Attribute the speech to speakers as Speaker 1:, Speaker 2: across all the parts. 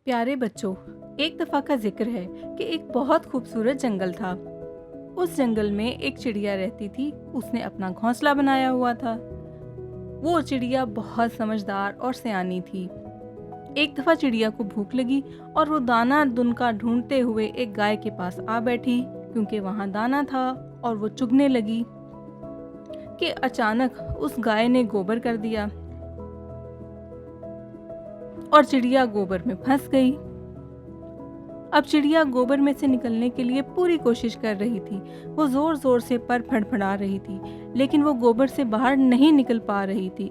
Speaker 1: प्यारे बच्चों, एक दफ़ा का जिक्र है कि एक बहुत खूबसूरत जंगल था। उस जंगल में एक चिड़िया रहती थी। उसने अपना घोंसला बनाया हुआ था। वो चिड़िया बहुत समझदार और सयानी थी। एक दफ़ा चिड़िया को भूख लगी और वो दाना दुनका ढूंढते हुए एक गाय के पास आ बैठी, क्योंकि वहाँ दाना था। और वो चुगने लगी कि अचानक उस गाय ने गोबर कर दिया और चिड़िया गोबर में फंस गई। अब चिड़िया गोबर में से निकलने के लिए पूरी कोशिश कर रही थी। वो जोर जोर से पर फड़फड़ा रही थी, लेकिन वो गोबर से बाहर नहीं निकल पा रही थी।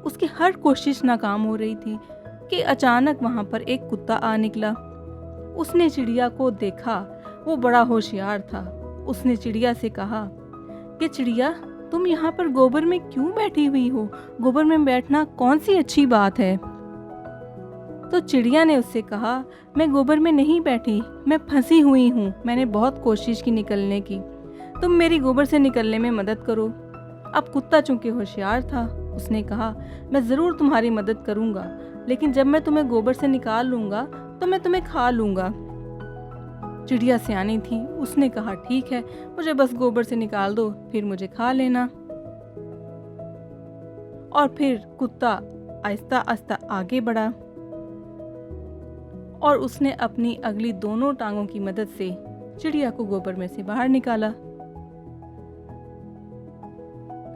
Speaker 1: उसकी हर कोशिश नाकाम हो रही थी कि अचानक वहां पर एक कुत्ता आ निकला। उसने चिड़िया को देखा। वो बड़ा होशियार था। उसने चिड़िया से कहा कि चिड़िया, तुम यहाँ पर गोबर में क्यों बैठी हुई हो? गोबर में बैठना कौन सी अच्छी बात है? तो चिड़िया ने उससे कहा, मैं गोबर में नहीं बैठी, मैं फंसी हुई हूँ। मैंने बहुत कोशिश की निकलने की। तुम मेरी गोबर से निकलने में मदद करो। अब कुत्ता चूंकि होशियार था, उसने कहा, मैं ज़रूर तुम्हारी मदद करूँगा, लेकिन जब मैं तुम्हें गोबर से निकाल लूँगा तो मैं तुम्हें खा लूँगा। चिड़िया सियानी थी। उसने कहा, ठीक है, मुझे बस गोबर से निकाल दो, फिर मुझे खा लेना। और फिर कुत्ता आहिस्ता आहिस्ता आगे बढ़ा और उसने अपनी अगली दोनों टांगों की मदद से चिड़िया को गोबर में से बाहर निकाला।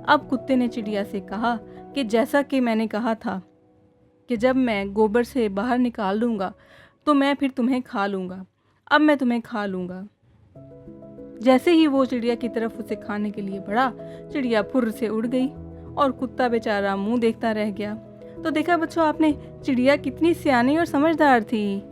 Speaker 1: अब कुत्ते ने चिड़िया से कहा कि जैसा कि मैंने कहा था कि जब मैं गोबर से बाहर निकाल दूंगा तो मैं फिर तुम्हें खा लूंगा। अब मैं तुम्हें खा लूंगा। जैसे ही वो चिड़िया की तरफ उसे खाने के लिए बढ़ा, चिड़िया फुर्र से उड़ गई और कुत्ता बेचारा मुंह देखता रह गया। तो देखा बच्चों आपने, चिड़िया कितनी सियानी और समझदार थी।